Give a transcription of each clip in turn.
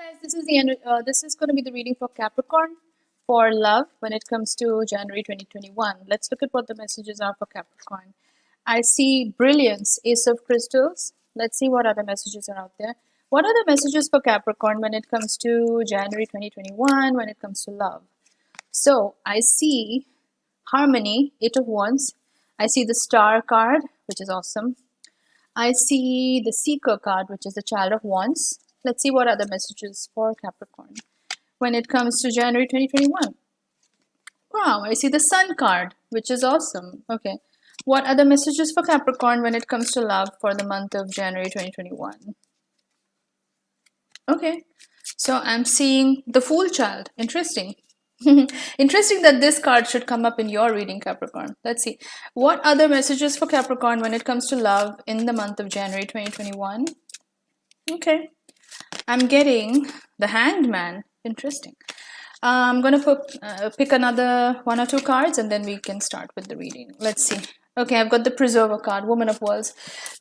Guys, this is the end. This is going to be the reading for Capricorn for love when it comes to January 2021. Let's look at what the messages are for Capricorn. I see brilliance, Ace of Crystals. Let's see what other messages are out there. What are the messages for Capricorn when it comes to January 2021 when it comes to love? So I see Harmony, Eight of Wands. I see the Star card, which is awesome. I see the Seeker card, which is the Child of Wands. Let's see what other messages for Capricorn when it comes to January 2021. Wow, I see the Sun card, which is awesome. Okay. What other messages for Capricorn when it comes to love for the month of January 2021? Okay. So I'm seeing the Fool Child. Interesting. Interesting that this card should come up in your reading, Capricorn. Let's see. What other messages for Capricorn when it comes to love in the month of January 2021? Okay. I'm getting the Hanged Man. Interesting. I'm going to pick another one or two cards and then we can start with the reading. Let's see. Okay, I've got the Preserver card, Woman of Worlds.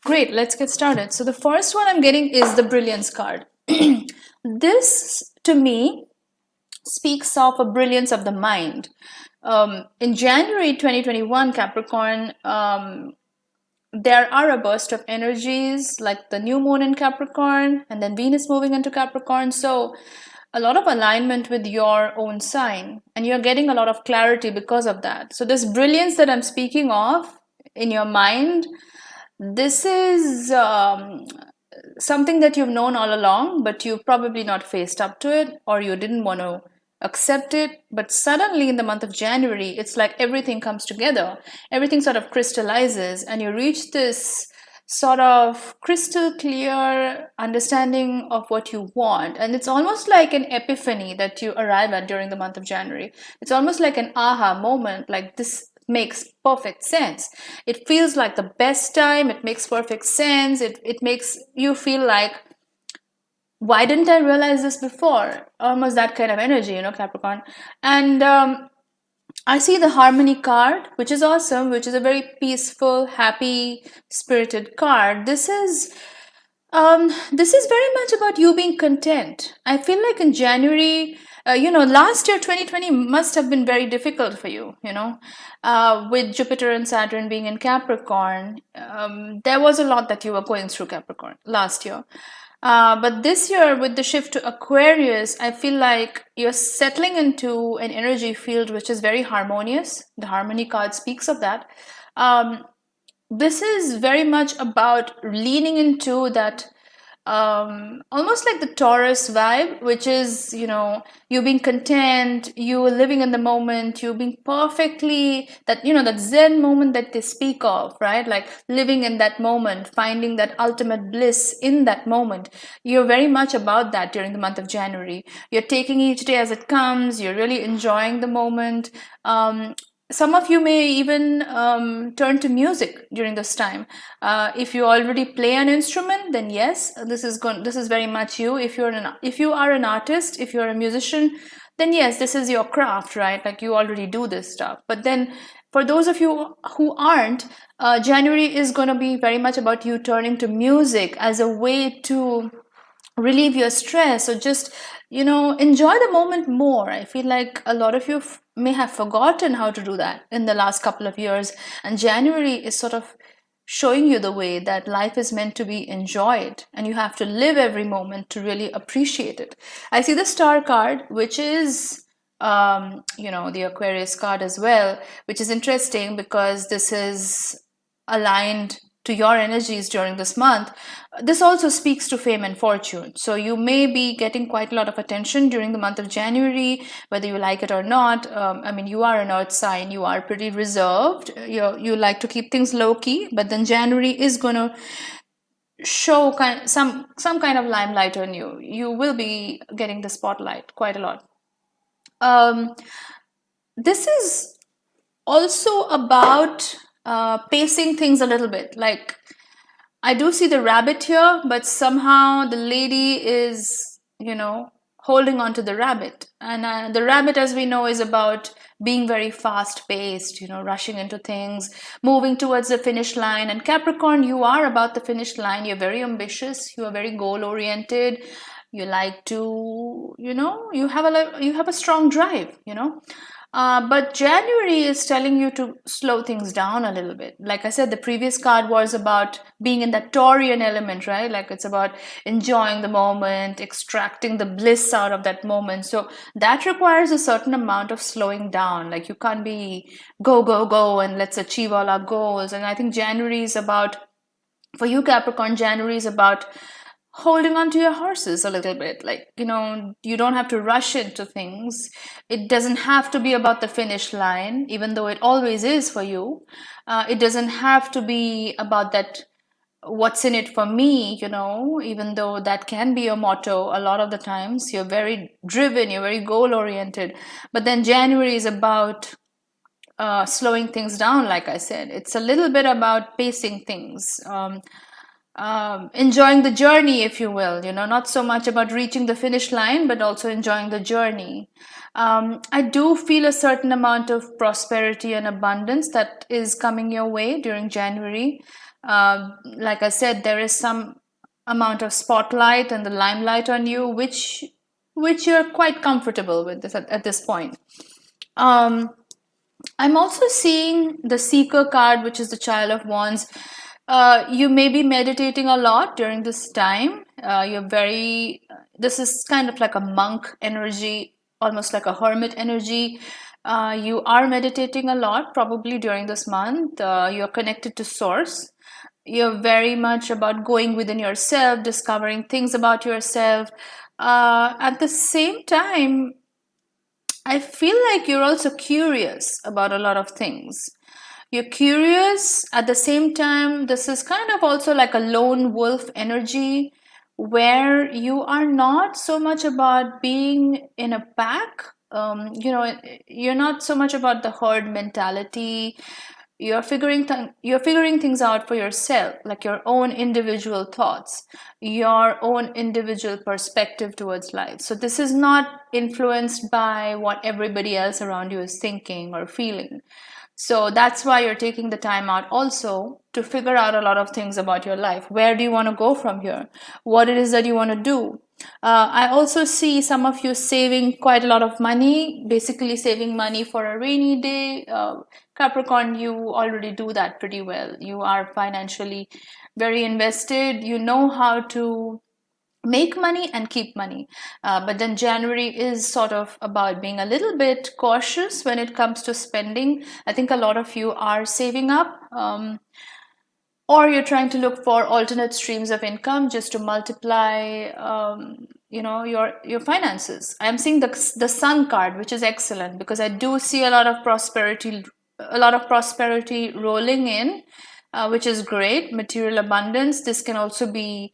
Great, let's get started. So the first one I'm getting is the Brilliance card. This, to me, speaks of a brilliance of the mind. In January 2021, Capricorn, there are a burst of energies like the new moon in Capricorn and then Venus moving into Capricorn. So a lot of alignment with your own sign, and you're getting a lot of clarity because of that. So this brilliance that I'm speaking of in your mind, this is something that you've known all along, but you've probably not faced up to it, or you didn't want to accept it. But suddenly in the month of January, it's like everything comes together, everything sort of crystallizes, and you reach this sort of crystal clear understanding of what you want. And it's almost like an epiphany that you arrive at during the month of January. It's almost like an aha moment, like this makes perfect sense. It feels like the best time. It makes perfect sense. It makes you feel like, why didn't I realize this before? Almost that kind of energy, Capricorn. And I see the Harmony card, which is awesome, which is a very peaceful, happy, spirited card. This is very much about you being content. I feel like in January, last year 2020 must have been very difficult for you, with Jupiter and Saturn being in Capricorn. There was a lot that you were going through, Capricorn, last year. But this year, with the shift to Aquarius, I feel like you're settling into an energy field which is very harmonious. The Harmony card speaks of that. This is very much about leaning into that almost like the Taurus vibe, which is, you being content, you living in the moment, you being perfectly, that Zen moment that they speak of, right? Like living in that moment, finding that ultimate bliss in that moment. You're very much about that during the month of January. You're taking each day as it comes, you're really enjoying the moment. Some of you may even turn to music during this time. If you already play an instrument, then yes, this is very much you. If you are an artist, if you're a musician, then yes, this is your craft, right? Like you already do this stuff. But then for those of you who aren't, January is going to be very much about you turning to music as a way to relieve your stress, or just enjoy the moment more. I feel like a lot of you may have forgotten how to do that in the last couple of years, and January is sort of showing you the way that life is meant to be enjoyed, and you have to live every moment to really appreciate it. I see the Star card, which is the Aquarius card as well, which is interesting because this is aligned to your energies during this month. This also speaks to fame and fortune. So you may be getting quite a lot of attention during the month of January, whether you like it or not. You are an earth sign. You are pretty reserved. You like to keep things low key, but then January is going to show some kind of limelight on you. You will be getting the spotlight quite a lot. This is also about pacing things a little bit. Like, I do see the rabbit here, but somehow the lady is, holding on to the rabbit. And the rabbit, as we know, is about being very fast paced, rushing into things, moving towards the finish line. And Capricorn, you are about the finish line. You're very ambitious. You are very goal oriented. You like to, you have a strong drive, but January is telling you to slow things down a little bit. Like I said, the previous card was about being in that Taurian element, right? Like it's about enjoying the moment, extracting the bliss out of that moment. So that requires a certain amount of slowing down. Like you can't be go, go, go, and let's achieve all our goals. And I think January is about, for you Capricorn, January is about holding on to your horses a little bit. Like, you don't have to rush into things. It doesn't have to be about the finish line, even though it always is for you. It doesn't have to be about that what's in it for me, even though that can be your motto a lot of the times. You're very driven, you're very goal oriented. But then January is about slowing things down. Like I said, it's a little bit about pacing things, enjoying the journey, if you will, not so much about reaching the finish line, but also enjoying the journey. I do feel a certain amount of prosperity and abundance that is coming your way during January. Like I said, there is some amount of spotlight and the limelight on you, which you're quite comfortable with this at this point. I'm also seeing the Seeker card, which is the Child of Wands. You may be meditating a lot during this time. This is kind of like a monk energy, almost like a hermit energy. You are meditating a lot probably during this month. You're connected to Source. You're very much about going within yourself, discovering things about yourself. At the same time, I feel like you're also curious about a lot of things. You're curious at the same time. This is kind of also like a lone wolf energy where you are not so much about being in a pack. You're not so much about the herd mentality. You're figuring things out for yourself, like your own individual thoughts, your own individual perspective towards life. So this is not influenced by what everybody else around you is thinking or feeling. So that's why you're taking the time out also to figure out a lot of things about your life. Where do you want to go from here? What it is that you want to do? I also see some of you saving quite a lot of money, basically saving money for a rainy day. Capricorn, you already do that pretty well. You are financially very invested. You know how to make money and keep money. But then January is sort of about being a little bit cautious when it comes to spending. I think a lot of you are saving up, or you're trying to look for alternate streams of income just to multiply your finances. I'm seeing the Sun card, which is excellent because I do see a lot of prosperity rolling in, which is great. Material abundance. This can also be,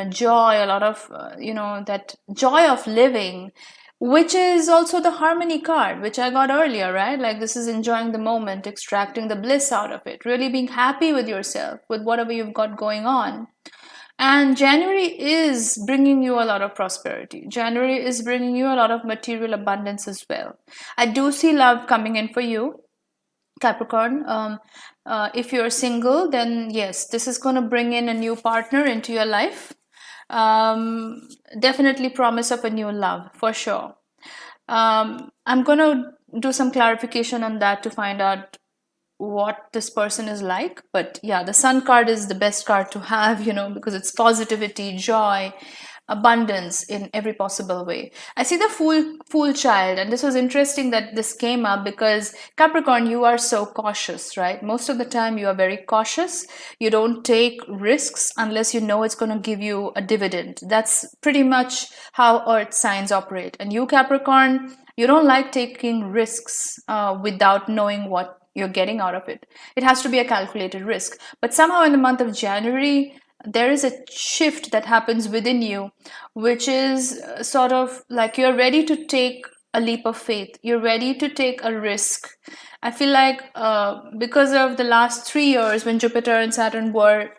joy, a lot of, that joy of living, which is also the harmony card, which I got earlier, right? Like this is enjoying the moment, extracting the bliss out of it, really being happy with yourself, with whatever you've got going on. And January is bringing you a lot of prosperity. January is bringing you a lot of material abundance as well. I do see love coming in for you, Capricorn. If you're single, then yes, this is going to bring in a new partner into your life. Definitely promise of a new love for sure. I'm going to do some clarification on that to find out what this person is like. But yeah, the Sun card is the best card to have, because it's positivity, joy, abundance in every possible way. I see the fool child, and this was interesting that this came up because Capricorn, you are so cautious, right? Most of the time you are very cautious. You don't take risks unless you know it's going to give you a dividend. That's pretty much how earth signs operate. And you, Capricorn, you don't like taking risks without knowing what you're getting out of it. It has to be a calculated risk. But somehow in the month of January, there is a shift that happens within you, which is sort of like you're ready to take a leap of faith. You're ready to take a risk. I feel like because of the last 3 years when Jupiter and Saturn were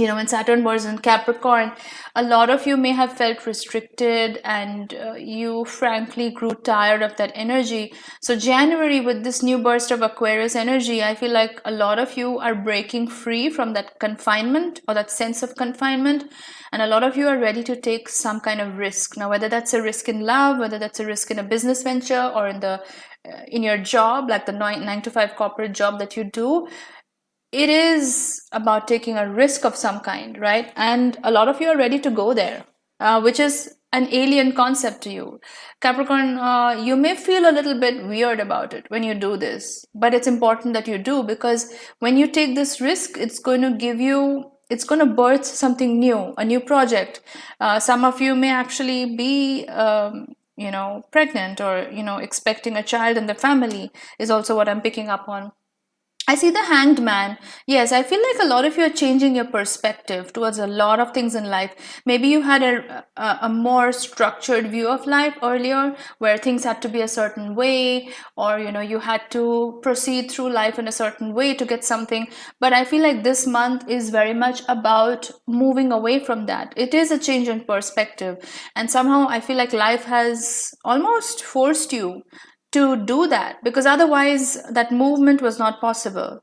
when Saturn was in Capricorn, a lot of you may have felt restricted, and you frankly grew tired of that energy. So January, with this new burst of Aquarius energy, I feel like a lot of you are breaking free from that confinement or that sense of confinement, and a lot of you are ready to take some kind of risk. Now, whether that's a risk in love, whether that's a risk in a business venture, or in your job, like the 9 to 5 corporate job that you do, it is about taking a risk of some kind, right? And a lot of you are ready to go there, which is an alien concept to you. Capricorn, you may feel a little bit weird about it when you do this, but it's important that you do, because when you take this risk, it's going to birth something new, a new project. Some of you may actually be pregnant, or expecting a child in the family is also what I'm picking up on. I see the Hanged Man. Yes, I feel like a lot of you are changing your perspective towards a lot of things in life. Maybe you had a more structured view of life earlier, where things had to be a certain way, or you had to proceed through life in a certain way to get something. But I feel like this month is very much about moving away from that. It is a change in perspective, and somehow I feel like life has almost forced you to do that, because otherwise that movement was not possible.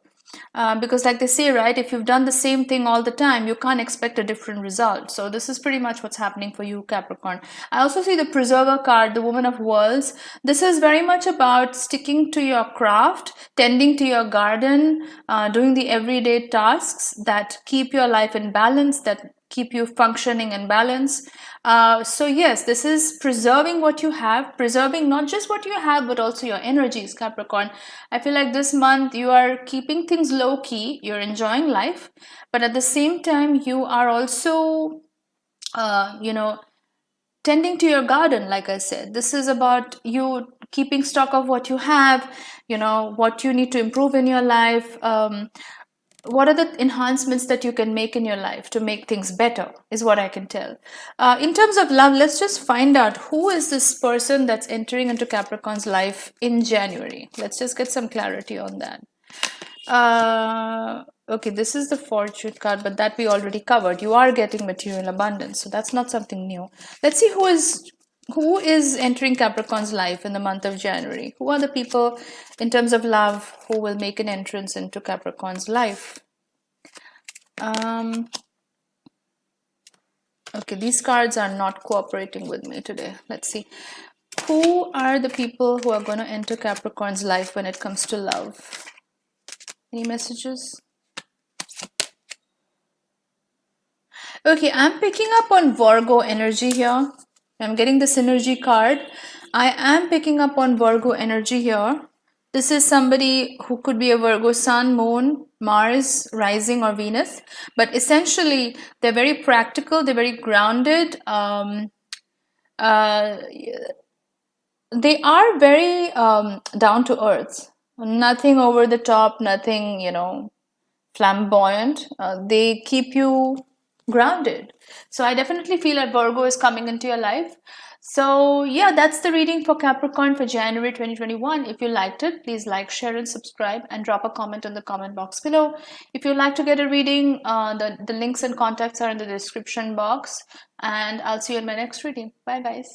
Because like they say, right, if you've done the same thing all the time, you can't expect a different result. So this is pretty much what's happening for you, Capricorn. I also see the Preserver card, the Woman of Worlds. This is very much about sticking to your craft, tending to your garden, doing the everyday tasks that keep your life in balance, that keep you functioning in balance. So yes, this is preserving what you have, preserving not just what you have, but also your energies, Capricorn. I feel like this month you are keeping things low key, you're enjoying life, but at the same time you are also tending to your garden. Like I said, this is about you keeping stock of what you have, what you need to improve in your life. What are the enhancements that you can make in your life to make things better, is what I can tell. In terms of love, let's just find out who is this person that's entering into Capricorn's life in January. Let's just get some clarity on that. Okay, this is the Fortune card, but that we already covered. You are getting material abundance, so that's not something new. Let's see who is entering Capricorn's life in the month of January. Who are the people in terms of love who will make an entrance into Capricorn's life? Okay, these cards are not cooperating with me today. Let's see. Who are the people who are going to enter Capricorn's life when it comes to love? Any messages? Okay, I'm picking up on Virgo energy here. I'm getting the synergy card. I am picking up on Virgo energy here. This is somebody who could be a Virgo sun, moon, Mars, rising, or Venus. But essentially, they're very practical, they're very grounded. They are very down to earth. Nothing over the top, nothing, flamboyant. They keep you grounded. So I definitely feel that Virgo is coming into your life. So yeah, that's the reading for Capricorn for January 2021. If you liked it, please like, share, and subscribe, and drop a comment in the comment box below. If you'd like to get a reading, the links and contacts are in the description box, and I'll see you in my next reading. Bye guys.